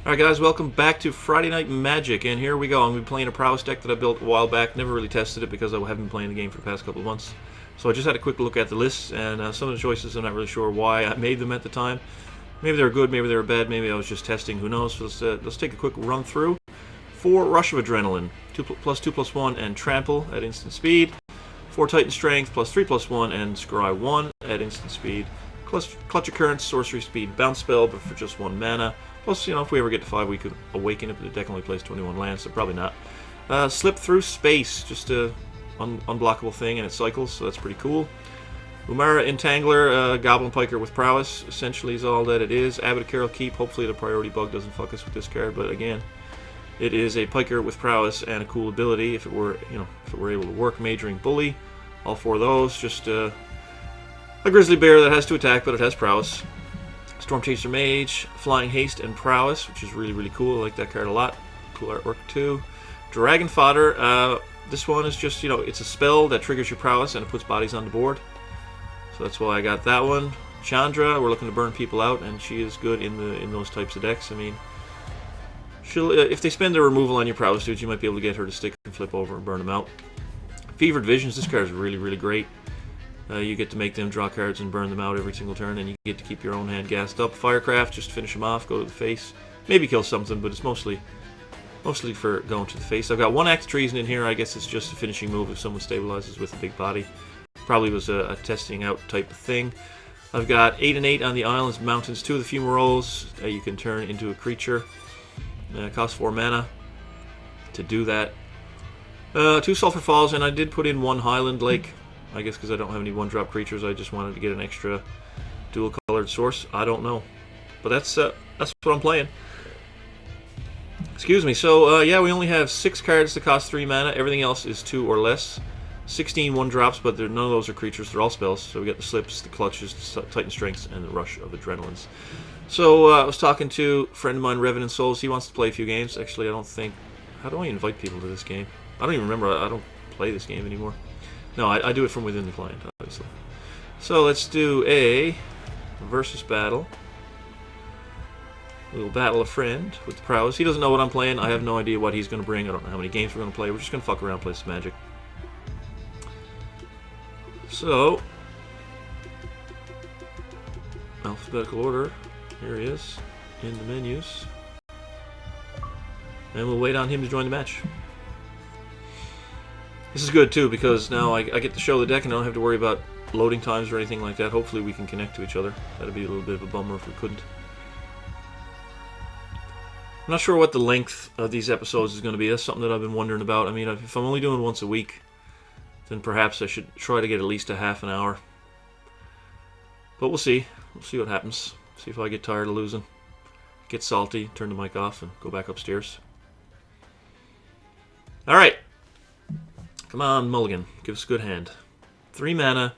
Alright guys, welcome back to Friday Night Magic, and here we go. I'm going to be playing a Prowess deck that I built a while back. Never really tested it because I haven't been playing the game for the past couple of months. So I just had a quick look at the lists, and some of the choices I'm not really sure why I made them at the time. Maybe they were good, maybe they were bad, maybe I was just testing, who knows. So let's take a quick run through. 4 Rush of Adrenaline, 2+2+1 and Trample at instant speed. 4 Titan Strength, +3+1 and Scry 1 at instant speed. Clutch Occurrence, sorcery speed, bounce spell, but for just 1 mana. Plus, you know, if we ever get to 5, we could awaken it, but the deck only plays 21 lands, so probably not. Slip Through Space, just a unblockable thing, and it cycles, so that's pretty cool. Umara Entangler, Goblin Piker with Prowess, essentially is all that it is. Abbot of Carol Keep, hopefully the priority bug doesn't fuck us with this card, but again, it is a Piker with Prowess and a cool ability if it were, you know, if it were able to work. Majoring Bully, all 4 of those, just a Grizzly Bear that has to attack, but it has Prowess. Storm Chaser Mage, Flying Haste, and Prowess, which is really, really cool. I like that card a lot. Cool artwork, too. Dragon Fodder. This one is just, you know, it's a spell that triggers your Prowess and it puts bodies on the board. So that's why I got that one. Chandra, we're looking to burn people out, and she is good in those types of decks. I mean, she'll, if they spend their removal on your Prowess dudes, you might be able to get her to stick and flip over and burn them out. Fevered Visions, this card is really, really great. You get to make them draw cards and burn them out every single turn, and you get to keep your own hand gassed up. Firecraft, just finish them off, go to the face. Maybe kill something, but it's mostly for going to the face. I've got 1 Act of Treason in here. I guess it's just a finishing move if someone stabilizes with a big body. Probably was a testing out type of thing. I've got 8 and 8 on the Islands Mountains. 2 of the Fumaroles you can turn into a creature. Costs 4 mana to do that. 2 Sulphur Falls, and I did put in 1 Highland Lake. I guess because I don't have any 1-drop creatures, I just wanted to get an extra dual-colored source. I don't know, but that's what I'm playing. Excuse me. So yeah, we only have 6 cards that cost 3 mana. Everything else is 2 or less. 16 1-drops, but none of those are creatures. They're all spells. So we got the Slips, the Clutches, the Titan Strengths, and the Rush of Adrenalines. So I was talking to a friend of mine, Revenant Souls. He wants to play a few games. Actually, I don't think. How do I invite people to this game? I don't even remember. I don't play this game anymore. No, I do it from within the client, obviously. So let's do a versus battle. We'll battle a friend with the Prowess. He doesn't know what I'm playing. I have no idea what he's going to bring. I don't know how many games we're going to play. We're just going to fuck around and play some Magic. So, alphabetical order. Here he is in the menus. And we'll wait on him to join the match. This is good too, because now I get to show the deck and I don't have to worry about loading times or anything like that. Hopefully we can connect to each other. That'd be a little bit of a bummer if we couldn't. I'm not sure what the length of these episodes is going to be. That's something that I've been wondering about. I mean, if I'm only doing once a week, then perhaps I should try to get at least a half an hour. But we'll see. We'll see what happens. See if I get tired of losing. Get salty, turn the mic off, and go back upstairs. Alright. Come on, Mulligan. Give us a good hand. 3 mana,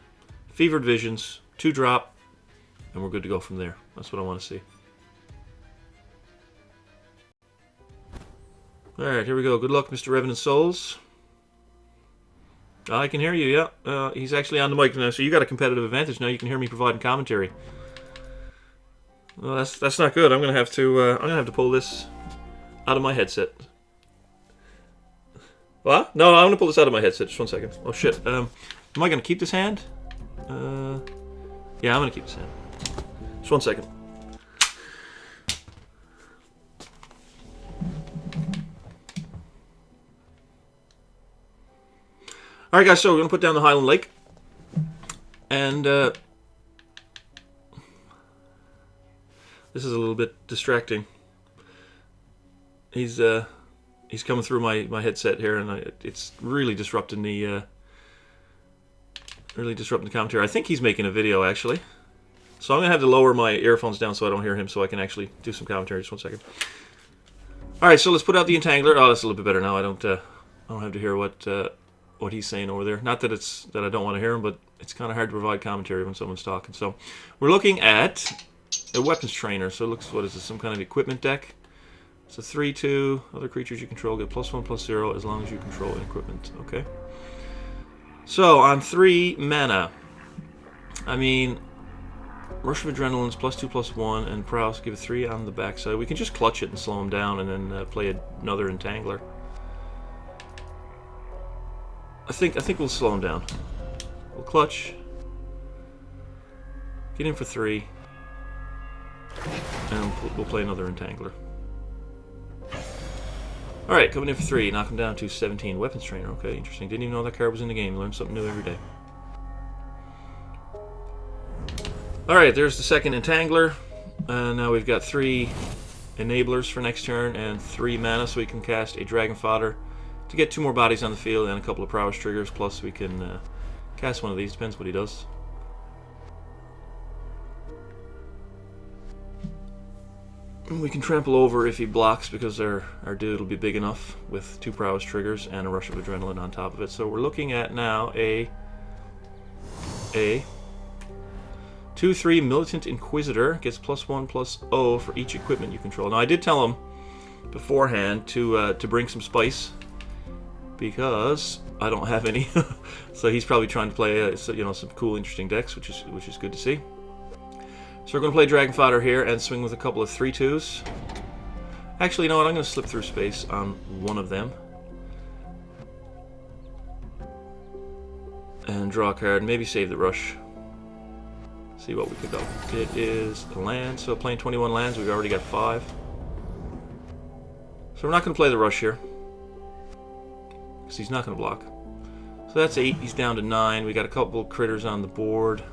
Fevered Visions, 2-drop, and we're good to go from there. That's what I want to see. Alright, here we go. Good luck, Mr. Revenant Souls. I can hear you, yeah. He's actually on the mic now, so you got a competitive advantage now. You can hear me providing commentary. Well, that's not good. I'm gonna have to pull this out of my headset. What? No, I'm gonna pull this out of my headset. Just 1 second. Oh shit. Am I gonna keep this hand? Yeah, I'm gonna keep this hand. Just 1 second. Alright guys, so we're gonna put down the Highland Lake. And this is a little bit distracting. He's coming through my headset here, and it's really disrupting the commentary. I think he's making a video actually, so I'm gonna have to lower my earphones down so I don't hear him, so I can actually do some commentary. Just 1 second. All right, so let's put out the Entangler. Oh, that's a little bit better now. I don't have to hear what he's saying over there. Not that I don't want to hear him, but it's kind of hard to provide commentary when someone's talking. So we're looking at a weapons trainer. So it looks, what is this? Some kind of equipment deck. It's a 3/2. Other creatures you control get +1/+0 as long as you control an equipment. Okay. So on 3 mana, I mean, Rush of Adrenaline's +2/+1, and Prowess give a 3 on the backside. We can just clutch it and slow him down, and then play another Entangler. I think we'll slow him down. We'll clutch. Get in for 3. And we'll play another Entangler. Alright, coming in for 3. Knock him down to 17. Weapons Trainer. Okay, interesting. Didn't even know that card was in the game. Learn something new every day. Alright, there's the second Entangler. And now we've got 3 Enablers for next turn and 3 mana, so we can cast a Dragon Fodder to get 2 more bodies on the field and a couple of Prowess triggers, plus we can cast one of these. Depends what he does. We can trample over if he blocks, because our dude will be big enough with 2 Prowess triggers and a Rush of Adrenaline on top of it. So we're looking at now a 2/3 Militant Inquisitor, gets +1/+0 for each equipment you control. Now I did tell him beforehand to bring some spice, because I don't have any. So he's probably trying to play some cool, interesting decks, which is good to see. So we're going to play Dragon Fodder here and swing with a couple of 3/2s. Actually, you know what? I'm going to slip through space on one of them. And draw a card, and maybe save the rush. See what we pick up. It is a land, so playing 21 lands, we've already got 5. So we're not going to play the rush here, because he's not going to block. So that's 8, he's down to 9. We got a couple critters on the board.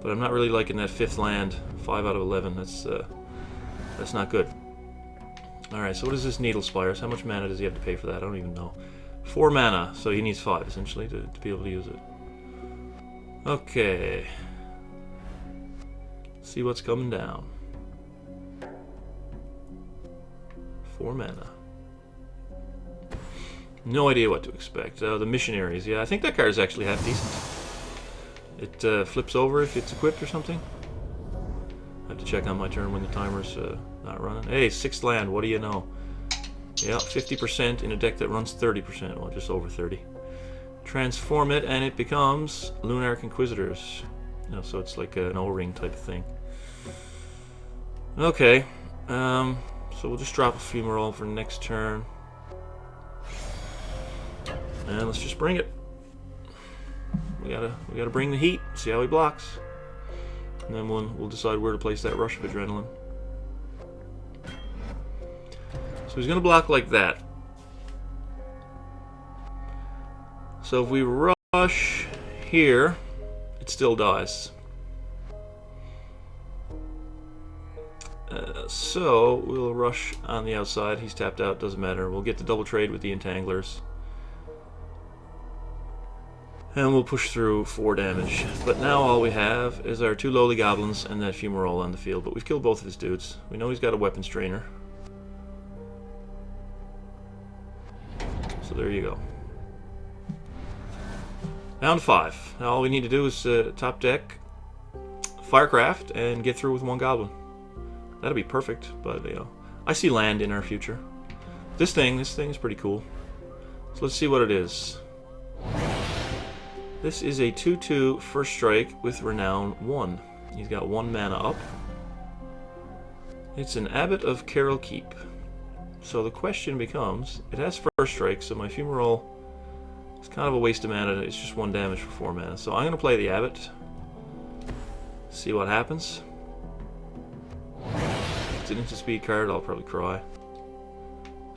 But I'm not really liking that 5th land. 5 out of 11. That's not good. Alright, so what is this Needle Spires? How much mana does he have to pay for that? I don't even know. 4 mana, so he needs 5 essentially to be able to use it. Okay. See what's coming down. 4 mana. No idea what to expect. The Missionaries, yeah, I think that card is actually half decent. It flips over if it's equipped or something. I have to check on my turn when the timer's not running. Hey, 6th land, what do you know? Yeah, 50% in a deck that runs 30%. Well, just over 30. Transform it, and it becomes Lunarch Inquisitors. You know, so it's like an O-ring type of thing. Okay, so we'll just drop a Fumarole for next turn. And let's just bring it. We gotta bring the heat, see how he blocks. And then we'll decide where to place that Rush of Adrenaline. So he's gonna block like that. So if we rush here, it still dies. So we'll rush on the outside. He's tapped out, doesn't matter. We'll get the double trade with the Entanglers. And we'll push through 4 damage. But now all we have is our 2 lowly goblins and that Fumarole on the field. But we've killed both of his dudes. We know he's got a weapons trainer. So there you go. Down to 5. Now all we need to do is top deck Firecraft and get through with 1 goblin. That'll be perfect, but you know, I see land in our future. This thing is pretty cool. So let's see what it is. This is a 2/2 first strike with Renown 1. He's got 1 mana up. It's an Abbot of Carol Keep. So the question becomes, it has first strike, so my Fumarole is kind of a waste of mana. It's just 1 damage for 4 mana. So I'm going to play the Abbot. See what happens. It's an instant speed card, I'll probably cry.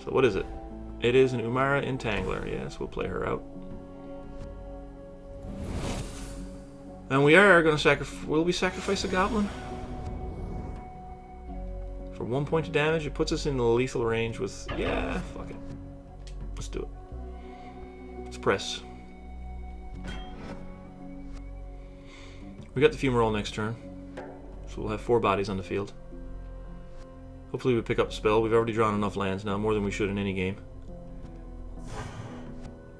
So what is it? It is an Umara Entangler. Yes, we'll play her out. And we are going to sacrifice... Will we sacrifice a goblin? For 1 point of damage, it puts us in the lethal range with... Yeah, fuck it. Let's do it. Let's press. We got the Fumarole next turn. So we'll have 4 bodies on the field. Hopefully we pick up a spell. We've already drawn enough lands now, more than we should in any game.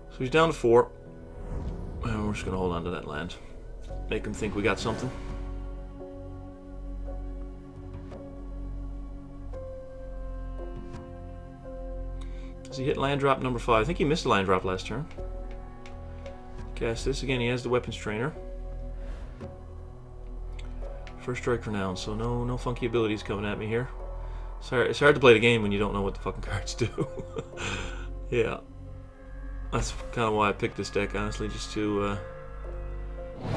So he's down to 4. And we're just going to hold on to that land. Make him think we got something. Does he hit land drop number 5? I think he missed a land drop last turn. Cast this again. He has the weapons trainer. First strike renowned, so no funky abilities coming at me here. Sorry, it's hard to play the game when you don't know what the fucking cards do. Yeah. That's kind of why I picked this deck, honestly, just to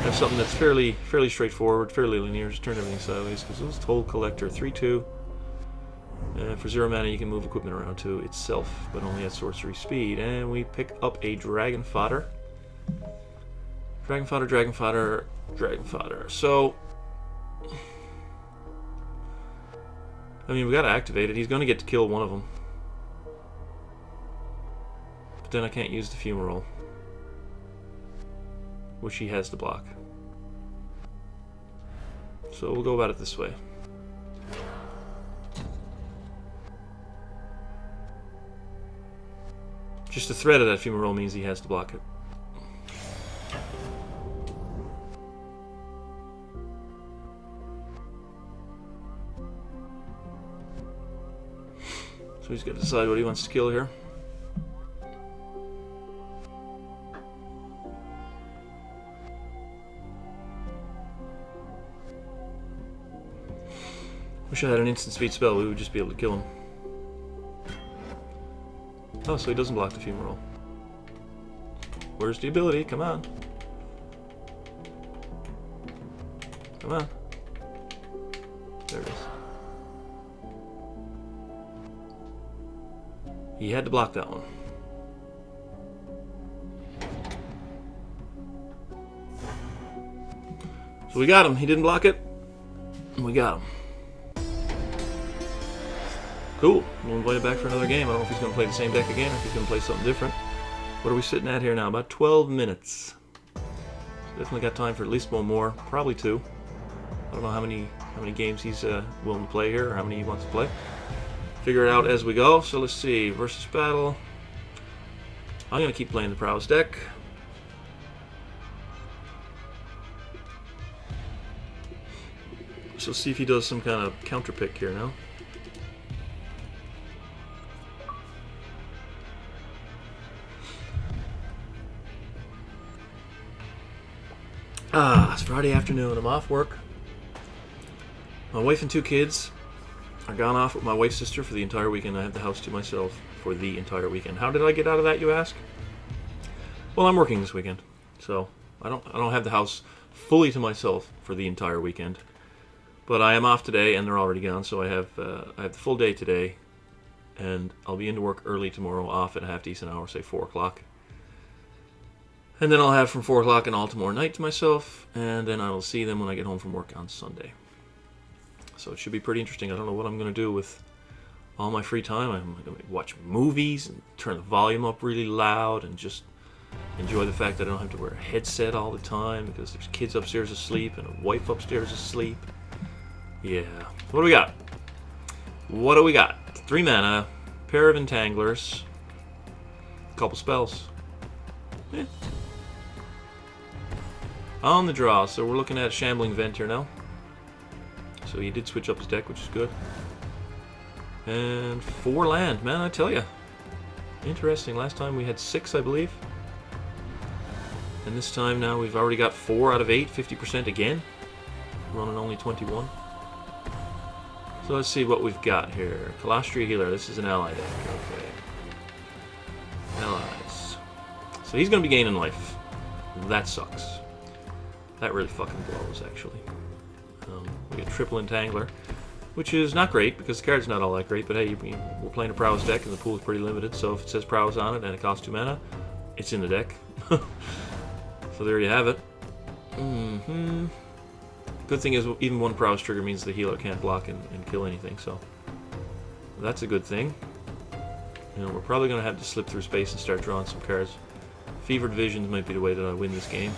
have something that's fairly straightforward, fairly linear. Just turn everything sideways, because this is Toll Collector 3/2. For 0 mana, you can move equipment around to itself, but only at sorcery speed. And we pick up a Dragon Fodder. Dragon Fodder, Dragon Fodder, Dragon Fodder. So, I mean, we gotta activate it. He's gonna get to kill one of them. But then I can't use the Fumarole, which he has to block. So we'll go about it this way. Just the threat of that Fumarole means he has to block it. So he's got to decide what he wants to kill here. Wish I had an instant speed spell, we would just be able to kill him. Oh, so he doesn't block the Fumarole. Where's the ability? Come on. Come on. There it is. He had to block that one. So we got him. He didn't block it. And we got him. Cool. We'll invite him back for another game. I don't know if he's going to play the same deck again or if he's going to play something different. What are we sitting at here now? About 12 minutes. Definitely got time for at least one more. Probably two. I don't know how many games he's willing to play here or how many he wants to play. Figure it out as we go. So let's see. Versus battle. I'm going to keep playing the Prowess deck. So see if he does some kind of counter pick here now. It's Friday afternoon. I'm off work. My wife and 2 kids are gone off with my wife's sister for the entire weekend. I have the house to myself for the entire weekend. How did I get out of that, you ask? Well, I'm working this weekend, so I don't have the house fully to myself for the entire weekend. But I am off today, and they're already gone, so I have the full day today, and I'll be into work early tomorrow, off at a half decent hour, say 4 o'clock. And then I'll have from 4 o'clock and all tomorrow night to myself, and then I will see them when I get home from work on Sunday. So it should be pretty interesting. I don't know what I'm going to do with all my free time. I'm going to watch movies and turn the volume up really loud and just enjoy the fact that I don't have to wear a headset all the time because there's kids upstairs asleep and a wife upstairs asleep. Yeah. What do we got? What do we got? 3 mana, pair of entanglers, a couple spells. Yeah. On the draw, so we're looking at Shambling Vent here now. So he did switch up his deck, which is good. And 4 land, man, I tell ya. Interesting. Last time we had 6, I believe. And this time now we've already got 4 out of 8, 50% again. Running only 21. So let's see what we've got here. Colostria Healer, this is an ally deck. Okay. Allies. So he's going to be gaining life. That sucks. That really fucking blows, actually. We get triple Entangler, which is not great because the card's not all that great, but hey, we're playing a Prowess deck and the pool is pretty limited, so if it says Prowess on it and it costs 2 mana, it's in the deck. So there you have it. Good thing is, even one Prowess trigger means the healer can't block and kill anything, so that's a good thing. You know, we're probably going to have to slip through space and start drawing some cards. Fevered Visions might be the way that I win this game.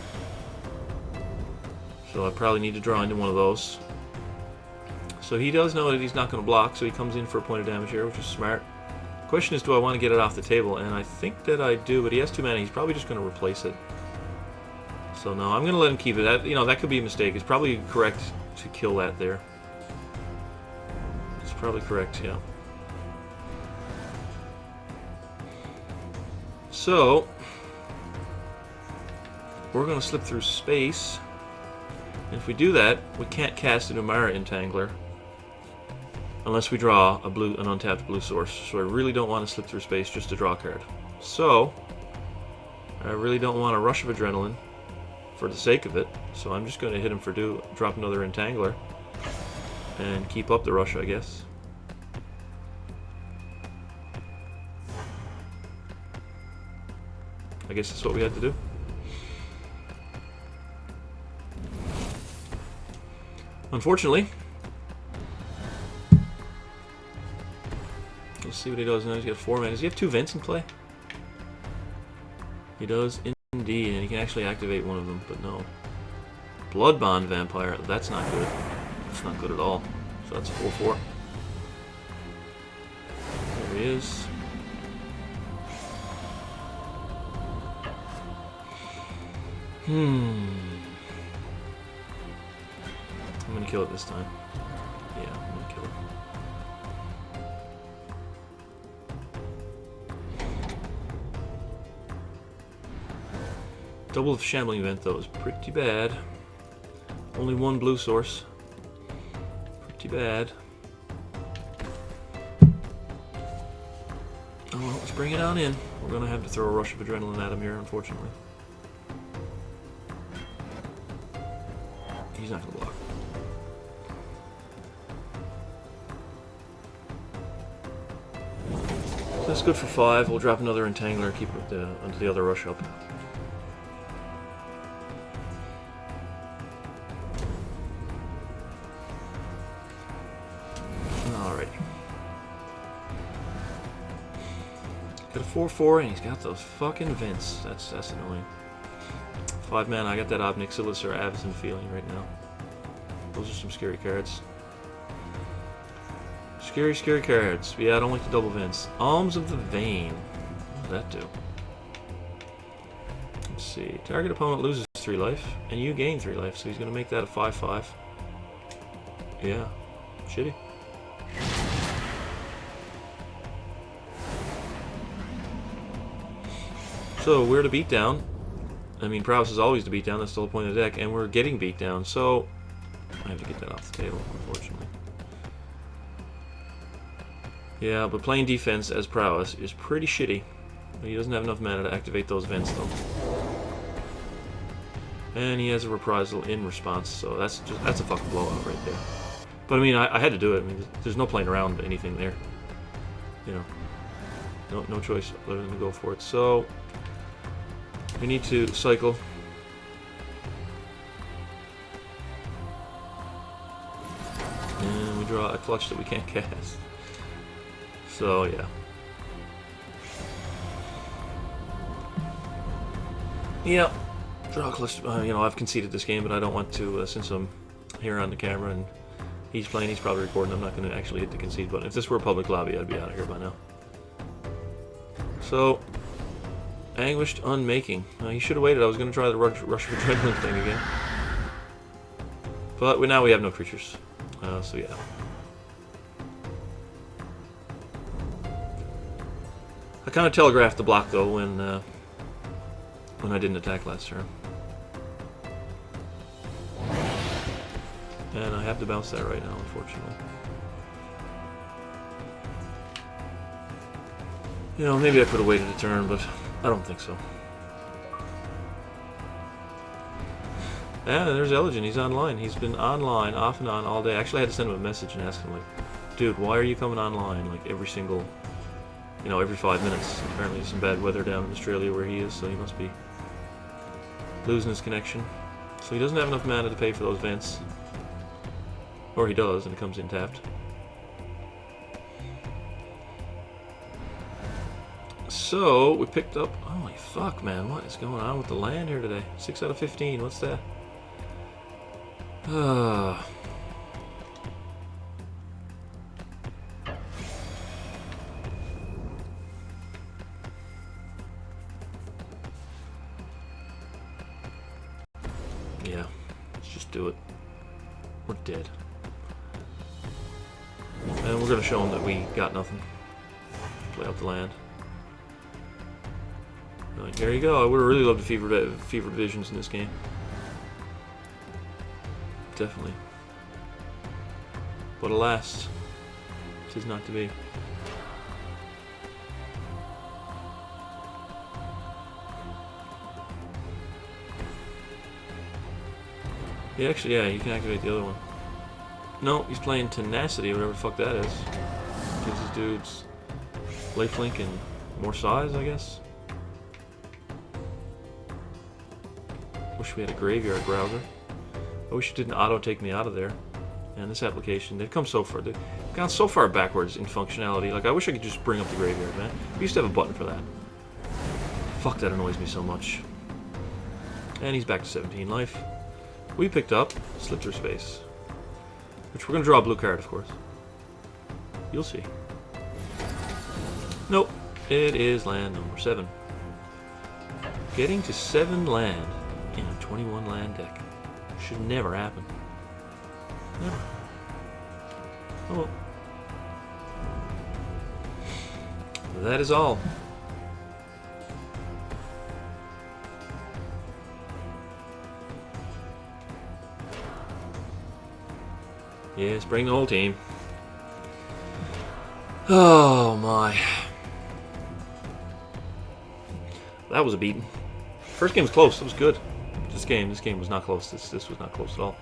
So I probably need to draw into one of those. So he does know that he's not going to block, so he comes in for a point of damage here, which is smart. The question is, do I want to get it off the table? And I think that I do, but he has 2 mana. He's probably just going to replace it. So no, I'm going to let him keep it. That could be a mistake. It's probably correct to kill that there. It's probably correct, yeah. So we're going to slip through space If we do that, we can't cast an Umara Entangler unless we draw an untapped blue source. So I really don't want to slip through space just to draw a card. So I really don't want a Rush of Adrenaline for the sake of it. So I'm just going to hit him for drop another Entangler and keep up the rush, I guess. I guess that's what we had to do. Unfortunately, let's see what he does now. He's got 4 mana. Does he have 2 vents in play? He does indeed, and he can actually activate one of them, but no. Blood Bond Vampire, that's not good. That's not good at all. So that's a 4/4. There he is. I'm gonna kill it this time. Yeah, I'm gonna kill it. Double of Shambling Event, though, is pretty bad. Only 1 blue source. Pretty bad. Oh, well, let's bring it on in. We're gonna have to throw a Rush of Adrenaline at him here, unfortunately. He's not gonna block. So that's good for 5. We'll drop another Entangler and keep the other rush up. Alright. Got a 4/4 and he's got those fucking vents. That's annoying. 5 mana, I got that Obnixilis or Avacyn feeling right now. Those are some scary cards. Scary, scary cards. Yeah, I don't like the double vents. Alms of the Vein. What does that do? Let's see. Target opponent loses 3 life, and you gain 3 life, so he's going to make that a 5/5. Yeah. Shitty. So, we're to beat down. I mean, Prowess is always to beat down, that's the whole point of the deck, and we're getting beat down, so I have to get that off the table, unfortunately. Yeah, but playing defense as Prowess is pretty shitty. He doesn't have enough mana to activate those vents, though. And he has a reprisal in response, so that's a fucking blowout right there. But I mean, I had to do it. I mean, there's no playing around anything there. You know, no choice other than to go for it. So we need to cycle. And we draw a clutch that we can't cast. So, yeah. Yeah. Draw a clutch. You know, I've conceded this game, but I don't want to, since I'm here on the camera and he's playing, he's probably recording, I'm not going to actually hit the concede button. If this were a public lobby, I'd be out of here by now. So, Anguished Unmaking. You should have waited. I was going to try the Rush of Adrenaline thing again. But now we have no creatures. So yeah. I kind of telegraphed the block though when I didn't attack last turn. And I have to bounce that right now, unfortunately. You know, maybe I could have waited a turn, but I don't think so. Yeah, there's Elegant. He's online. He's been online, off and on, all day. Actually, I had to send him a message and ask him, like, dude, why are you coming online, like, every 5 minutes? Apparently there's some bad weather down in Australia where he is, so he must be losing his connection. So he doesn't have enough mana to pay for those vents. Or he does, and it comes in tapped. So, we picked up... Holy fuck, man. What is going on with the land here today? 6 out of 15. What's that? Yeah. Let's just do it. We're dead. And we're going to show them that we got nothing. Play out the land. There you go. I would have really loved to fever visions in this game. Definitely. But alas, 'tis not to be. Yeah, actually, yeah, you can activate the other one. No, he's playing Tenacity, whatever the fuck that is. Gives his dudes lifelink and more size, I guess. Wish we had a graveyard browser. I wish it didn't auto-take me out of there. And this application, they've come so far. They've gone so far backwards in functionality. Like, I wish I could just bring up the graveyard, man. We used to have a button for that. Fuck, that annoys me so much. And he's back to 17 life. We picked up Slip Through Space. Which we're going to draw a blue card, of course. You'll see. Nope. It is land number 7. Getting to 7 land in a 21 land deck. Should never happen. Never. Oh well. That is all. Yes, bring the whole team. Oh my. That was a beating. First game was close, it was good. This game was not close. This was not close at all.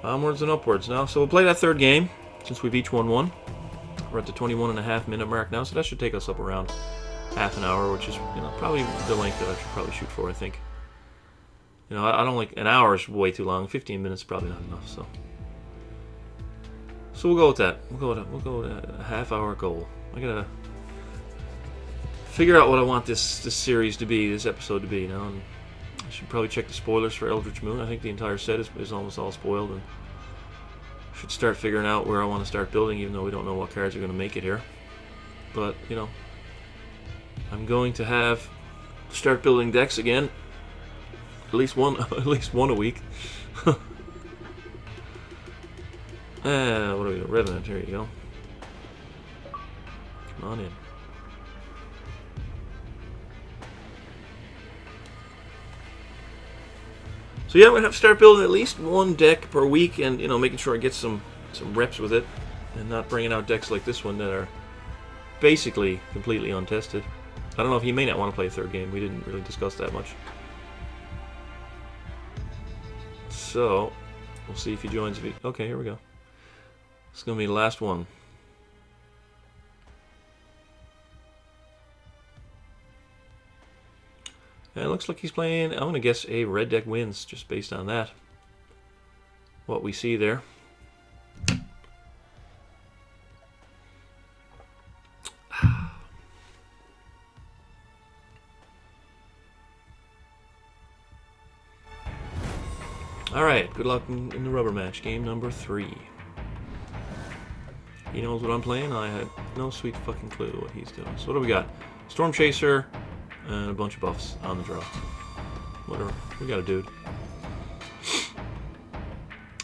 Onwards and upwards now. So we'll play that third game, since we've each won one. We're at the 21.5 minute mark now, so that should take us up around half an hour, which is, you know, probably the length that I should probably shoot for, I think. You know, I don't like, an hour is way too long. 15 minutes is probably not enough, so we'll go with that. We'll go with a half-hour goal. I gotta figure out what I want this series to be, this episode to be. You know, and I should probably check the spoilers for Eldritch Moon. I think the entire set is almost all spoiled, and should start figuring out where I want to start building, even though we don't know what cards are going to make it here. But you know, I'm going to start building decks again. At least one a week. What are we doing? Revenant, here you go. Come on in. So yeah, I'm gonna have to start building at least one deck per week, and you know, making sure I get some reps with it, and not bringing out decks like this one that are basically completely untested. I don't know if he may not want to play a third game. We didn't really discuss that much. So, we'll see if he joins. Okay, here we go. This is going to be the last one. And it looks like he's playing, I'm going to guess a red deck wins, just based on that. What we see there. Alright, good luck in the rubber match. Game number 3. He knows what I'm playing. I had no sweet fucking clue what he's doing. So what do we got? Storm Chaser and a bunch of buffs on the draw. Whatever. We got a dude.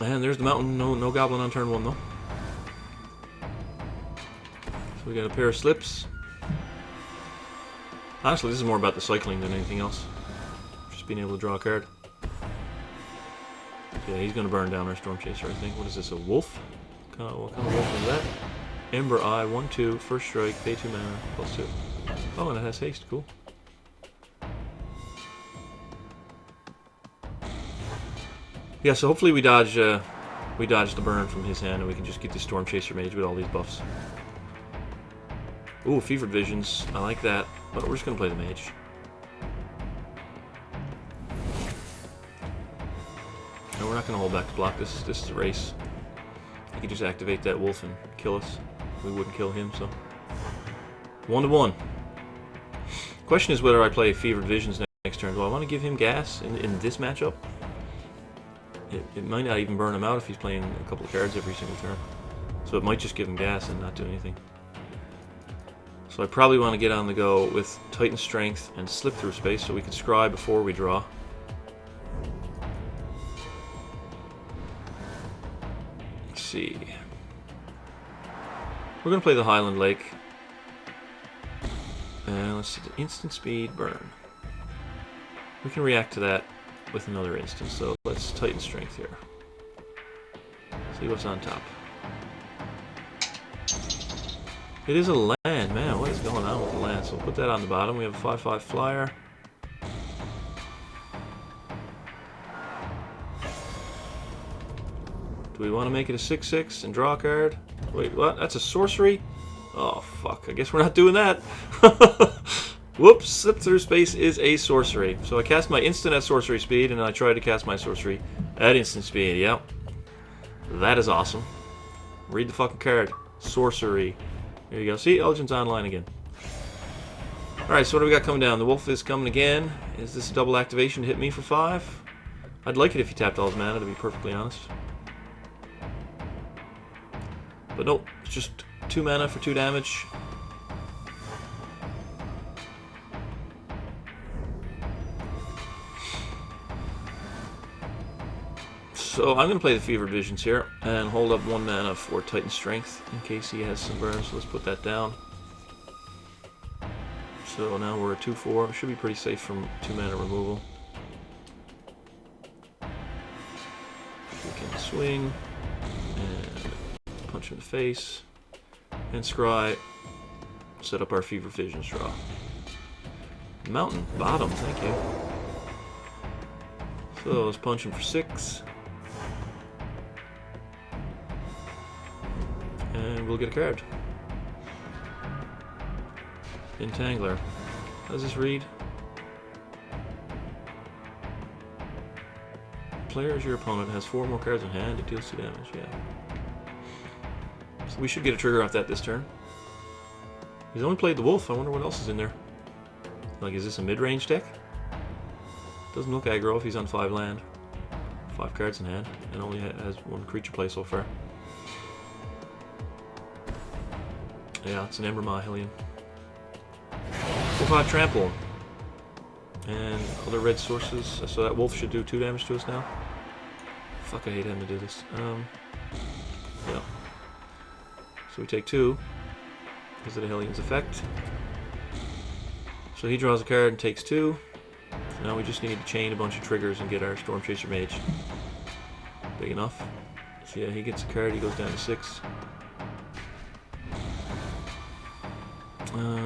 And there's the mountain. No goblin on turn 1 though. So we got a pair of slips. Honestly, this is more about the cycling than anything else. Just being able to draw a card. Yeah, he's going to burn down our Storm Chaser, I think. What is this, a wolf? What kind of wolf is that? Ember Eye, 1/2, first strike, pay 2 mana, +2. Oh, and it has haste, cool. Yeah, so hopefully we dodge the burn from his hand, and we can just get the Storm Chaser mage with all these buffs. Ooh, Fevered Visions, I like that, but we're just going to play the mage. No, we're not going to hold back to block this. This is a race. He could just activate that wolf and kill us. We wouldn't kill him, so 1-1. Question is whether I play Fevered Visions next turn. Do I want to give him gas in this matchup? It might not even burn him out if he's playing a couple of cards every single turn. So it might just give him gas and not do anything. So I probably want to get on the go with Titan Strength and Slip Through Space so we can scry before we draw. Let's see. We're going to play the Highland Lake. And let's see, the instant speed burn. We can react to that with another instance, so let's tighten strength here. See what's on top. It is a land, man. What is going on with the land? So we'll put that on the bottom. We have a 5/5 flyer. Do we want to make it a 6/6 and draw a card? Wait, what? That's a sorcery? Oh, fuck. I guess we're not doing that. Whoops. Slip through space is a sorcery. So I cast my instant at sorcery speed, and I tried to cast my sorcery at instant speed. Yep. That is awesome. Read the fucking card. Sorcery. There you go. See? Elgin's online again. Alright, so what do we got coming down? The wolf is coming again. Is this a double activation to hit me for 5? I'd like it if he tapped all his mana, to be perfectly honest. But nope, it's just 2 mana for 2 damage. So I'm going to play the Fevered Visions here and hold up 1 mana for Titan Strength in case he has some burns. So let's put that down. So now we're at 2/4. Should be pretty safe from 2 mana removal. We can swing and punch in the face and scry. Set up our Fever Visions draw. Mountain bottom, thank you. So let's punch him for 6. And we'll get a card. Entangler. How does this read? Player as your opponent has 4 more cards in hand, it deals 2 damage, yeah. So we should get a trigger off that this turn. He's only played the wolf, I wonder what else is in there. Like, is this a mid-range deck? Doesn't look aggro if he's on 5 land. 5 cards in hand, and only has 1 creature play so far. Yeah, it's an Embermaw Hellion. 4/5 trample. And other red sources. So that wolf should do 2 damage to us now. Fuck, I hate having to do this. Yeah. So we take 2 because of the Hellion's effect. So he draws a card and takes 2. So now we just need to chain a bunch of triggers and get our Storm Chaser Mage big enough. So yeah, he gets a card, he goes down to 6.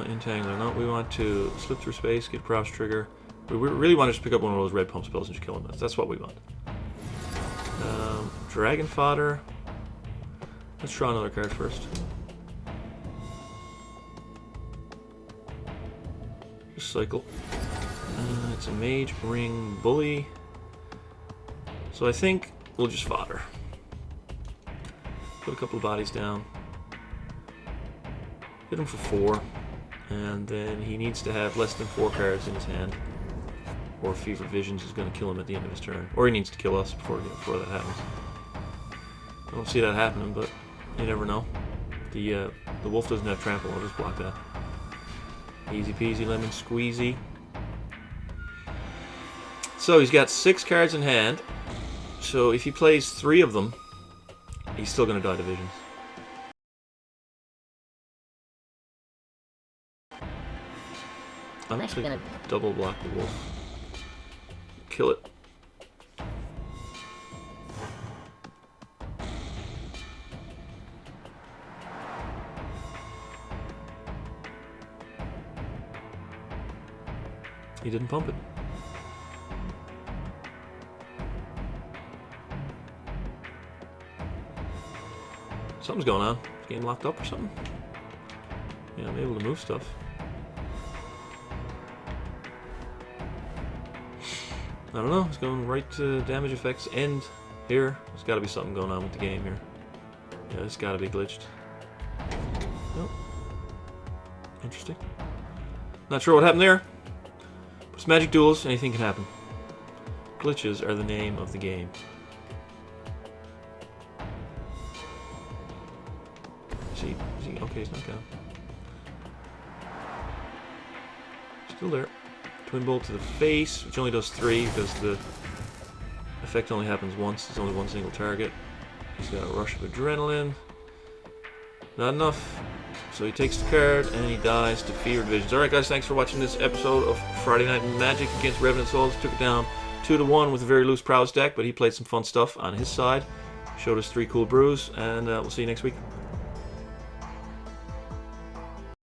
Entangler. No, we want to slip through space, get a Prowess trigger. We really want to just pick up one of those red pump spells and just kill him. That's what we want. Dragon Fodder. Let's draw another card first. Just cycle. It's a Mage Ring Bully. So I think we'll just fodder. Put a couple of bodies down. Hit him for 4. And then he needs to have less than 4 cards in his hand. Or Fever Visions is going to kill him at the end of his turn. Or he needs to kill us before that happens. I don't see that happening, but you never know. The wolf doesn't have trample, I'll just block that. Easy peasy lemon squeezy. So he's got 6 cards in hand. So if he plays 3 of them, he's still going to die to Visions. I'm actually going to double block the wolf. Kill it. He didn't pump it. Something's going on. Game locked up or something? Yeah, I'm able to move stuff. I don't know, it's going right to damage effects end here. There's got to be something going on with the game here. Yeah, it's got to be glitched. Nope. Interesting. Not sure what happened there. But it's Magic Duels, anything can happen. Glitches are the name of the game. Is he okay, he's not down. Still there. Twin Bolt to the face, which only does 3 because the effect only happens once. It's only 1 single target. He's got a rush of adrenaline. Not enough. So he takes the card and he dies to Fear Divisions. Alright guys, thanks for watching this episode of Friday Night Magic against Revenant Souls. Took it down 2-1 with a very loose Prowess deck, but he played some fun stuff on his side. Showed us 3 cool brews, and we'll see you next week.